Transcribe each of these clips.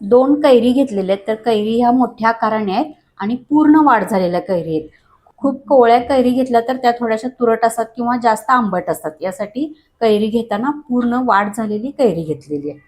2 कैरी घेतलेल्या आहेत. तर कैरी ह्या मोठ्या आकाराने आहेत आणि पूर्ण वाढ झालेल्या कैरी आहेत. खूप कोवळ्या कैरी घेतल्या तर त्या थोड्याशा तुरट असतात किंवा जास्त आंबट असतात. यासाठी कैरी घेताना पूर्ण वाढ झालेली कैरी घेतलेली आहे.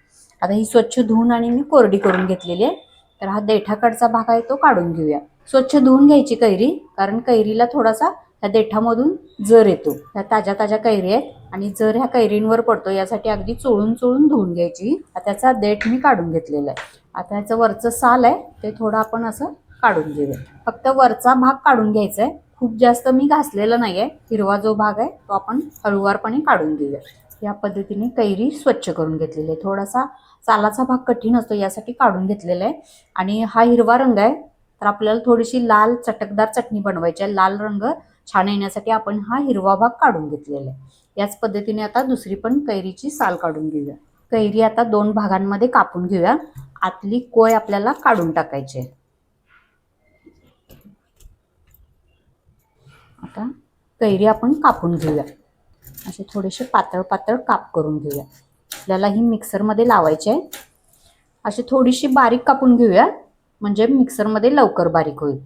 आता ही स्वच्छ धुवून आणि मी कोरडी करून घेतलेली आहे. तर हा देठाकडचा भाग आहे तो काढून घेऊया. स्वच्छ धुवून घ्यायची कैरी, कारण कैरीला थोडासा ह्या देठामधून जर येतो. ह्या ताज्या ताज्या कैरी आहेत आणि जर ह्या कैरींवर पडतो यासाठी अगदी चोळून चोळून धुवून घ्यायची. त्याचा देठ मी काढून घेतलेला आहे. आता ह्याचं वरचं साल आहे ते थोडं आपण असं काढून घेऊया. फक्त वरचा भाग काढून घ्यायचा आहे. खूप जास्त मी घासलेलं नाहीये. हिरवा जो भाग आहे तो आपण हळूवारपणे काढून घेऊया. या पद्धतीने कैरी स्वच्छ करून घेतलेली आहे. थोडासा सालाचा भाग कठीण असतो यासाठी काढून घेतलेला आहे. आणि हा हिरवा रंग आहे तर आपल्याला थोडीशी लाल चटकदार चटणी बनवायची आहे. लाल रंग छान येण्यासाठी आपण हा हिरवा भाग काढून घेतलेला आहे. याच पद्धतीने आता दुसरी पण कैरीची साल काढून घेऊया. कैरी आता 2 भागांमध्ये कापून घेऊया. आतली कोय आपल्याला काढून टाकायची आहे. आता कैरी आपण कापून घेऊया. असे थोडेसे पातळ पातळ काप करून घेऊया. आपल्याला ही मिक्सरमध्ये लावायची आहे. अशी थोडीशी बारीक कापून घेऊया म्हणजे मिक्सरमध्ये लवकर बारीक होईल.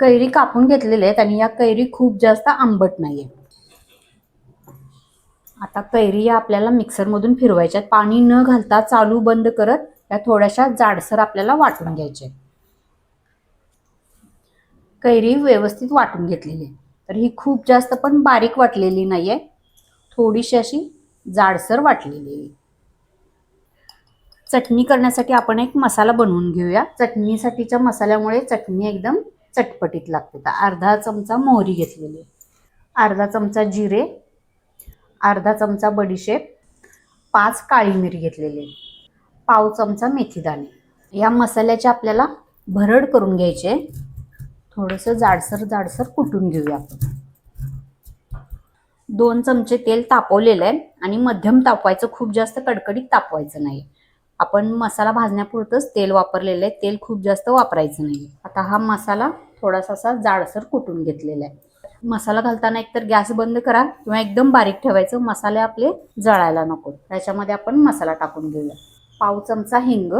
कैरी कापून घेतलेल्या आहेत आणि या कैरी खूप जास्त आंबट नाहीये. आता कैरी या आपल्याला मिक्सरमधून फिरवायच्या. पाणी न घालता चालू बंद करत या थोड्याशा जाडसर आपल्याला वाटून घ्यायच्या. कैरी व्यवस्थित वाटून घेतलेली आहे. तर ही खूप जास्त पण बारीक वाटलेली नाहीये, थोडीशी अशी जाडसर वाटलेली आहे. चटणी करण्यासाठी आपण एक मसाला बनवून घेऊया. चटणीसाठीच्या मसाल्यामुळे चटणी एकदम चटपटीत लागते. तर अर्धा चमचा मोहरी घेतलेली आहे, अर्धा चमचा जिरे, अर्धा चमचा बडीशेप, 5 काळी मिरी घेतलेली आहे, पाव चमचा मेथीदाणे. या मसाल्याची आपल्याला भरड करून घ्यायची आहे. थोडंसं जाडसर जाडसर कुटून घेऊया आपण. 2 चमचे तेल तापवलेलं आहे आणि मध्यम तापवायचं, खूप जास्त कडकडीत तापवायचं नाही. आपण मसाला भाजण्यापुरतंच तेल वापरलेलं आहे, तेल खूप जास्त वापरायचं नाही. आता हा मसाला थोडासा असा जाडसर कुटून घेतलेला आहे. मसाला घालताना एकतर गॅस बंद करा किंवा एकदम बारीक ठेवायचं, मसाले आपले जळायला नको. त्याच्यामध्ये आपण मसाला टाकून घेऊया. पाव चमचा हिंग.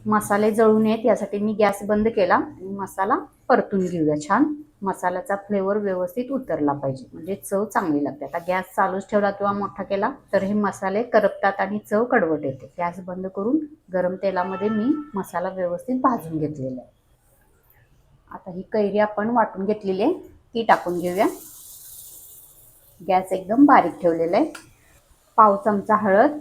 मसाले जळू नयेत यासाठी मी गॅस बंद केला आणि मसाला परतून घेऊया. छान मसाल्याचा फ्लेवर व्यवस्थित उतरला पाहिजे म्हणजे चव चांगली लागते. आता गॅस चालूच ठेवला किंवा मोठा केला तर हे मसाले करपतात आणि चव कडवट येते. गॅस बंद करून गरम तेलामध्ये मी मसाला व्यवस्थित भाजून घेतलेला आहे. आता ही कैरी आपण वाटून घेतलेली आहे ती टाकून घेऊया. गॅस एकदम बारीक ठेवलेला आहे. पाव चमचा हळद,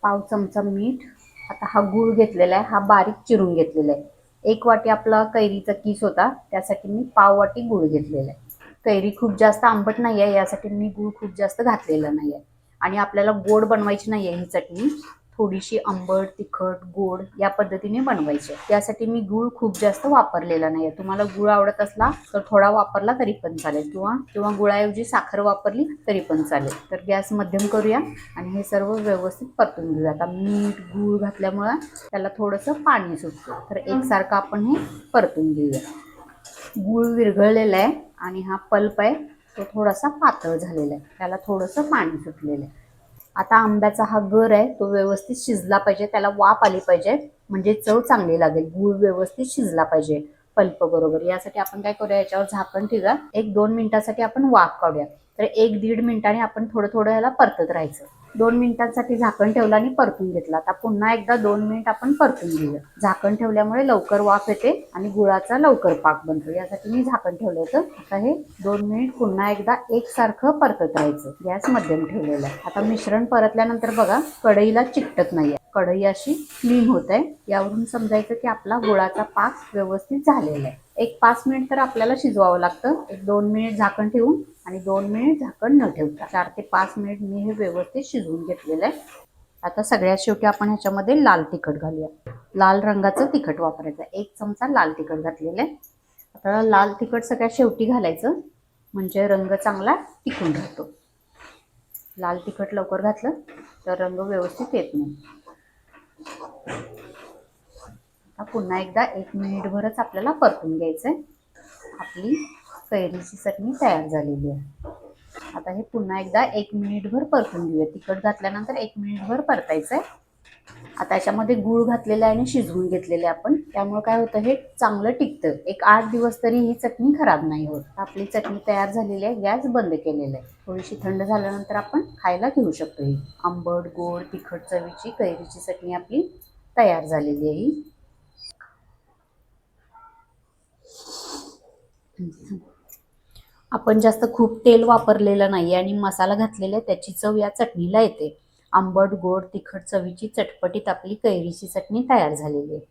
पाव चमचा मीठ. आता हा गूळ घेतलेला आहे, हा बारीक चिरून घेतलेला आहे. 1 वाटी आपला कैरीचा किस होता त्यासाठी मी पाव वाटी गूळ घेतलेला आहे. कैरी खूप जास्त आंबट नाही आहे यासाठी मी गूळ खूप जास्त घातलेला नाही आहे. आणि आपल्याला गोड बनवायची नाही आहे ही चटणी, थोडीशी आंबट तिखट गोड या पद्धतीने बनवायची. त्यासाठी मी गूळ खूप जास्त वापरलेला नाही आहे. तुम्हाला गूळ आवडत असला तर थोडा वापरला तरी पण चालेल किंवा गुळाऐवजी साखर वापरली तरी पण चालेल. तर गॅस मध्यम करूया आणि हे सर्व व्यवस्थित परतून घेऊया. आता मीठ गूळ घातल्यामुळे त्याला थोडंसं पाणी सुटतं, तर एकसारखं आपण हे परतून घेऊया. गूळ विरघळलेला आहे आणि हा पल्प आहे तो थोडासा पातळ झालेला आहे, त्याला थोडंसं पाणी सुटलेलं आहे. आता आंब्याचा हा गर आहे तो व्यवस्थित शिजला पाहिजे, त्याला वाफ आली पाहिजे म्हणजे चव चांगली लागेल. गूळ व्यवस्थित शिजला पाहिजे पल्प बरोबर. यासाठी आपण काय करूया, याच्यावर झाकण ठेवूया. 1-2 मिनिटांसाठी आपण वाफ काढूया. तर 1-1.5 मिनिटांनी आपण थोडं थोडं ह्याला परतत राहायचं. 2 मिनिटांसाठी झाकण ठेवलं आणि परतून घेतलं. आता पुन्हा एकदा 2 मिनिट आपण परतून घेऊया. झाकण ठेवल्यामुळे लवकर वाफ येते आणि गुळाचा लवकर पाक बनतो, यासाठी मी झाकण ठेवलं होतं. आता हे 2 मिनिट पुन्हा एकदा एकसारखं परतत राहायचं. गॅस मध्यम ठेवलेला आहे. आता मिश्रण परतल्यानंतर बघा कढईला चिकटत नाहीये, कढई अशी क्लीन होत आहे. यावरून समजायचं की आपला गुळाचा पाक व्यवस्थित झालेला आहे. 1-5 मिनिट तर आपल्याला शिजवावं लागतं. 1-2 मिनिट झाकण ठेवून आणि 2 मिनिट झाकण न ठेवता 4 ते 5 मिनिट मी हे व्यवस्थित शिजवून घेतलेलं आहे. आता सगळ्यात शेवटी आपण ह्याच्यामध्ये लाल तिखट घालूया. लाल रंगाचं तिखट वापरायचं. 1 चमचा लाल तिखट घातलेलं आहे. आता लाल तिखट सगळ्यात शेवटी घालायचं म्हणजे रंग चांगला टिकून राहतो. लाल तिखट लवकर घातलं तर रंग व्यवस्थित येत नाही. आता पुन्हा एकदा 1 मिनिटभरच आपल्याला परतून घ्यायचंय. आपली कैरीची चटणी तयार झालेली आहे. आता हे पुन्हा एकदा 1 मिनिटभर परतून घेऊया. तिखट घातल्यानंतर 1 मिनिटभर परतायचंय. आता याच्यामध्ये गूळ घातलेला आहे आणि शिजवून घेतलेले आपण, त्यामुळे काय होतं हे चांगलं टिकतं. एक 8 दिवस तरी ही चटणी खराब नाही होत. आपली चटणी तयार झालेली आहे. गॅस बंद केलेला आहे. थोडीशी थंड झाल्यानंतर आपण खायला घेऊ शकतो. ही आंबट गोड तिखट चवीची कैरीची चटणी आपली तयार झालेली आहे. आपण जास्त खूप तेल वापरलेलं नाही आणि मसाला घातलेला आहे, त्याची चव या चटणीला येते. आंबट गोड तिखट चवीची चटपटीत आपली कैरीची चटणी तयार झालेली आहे.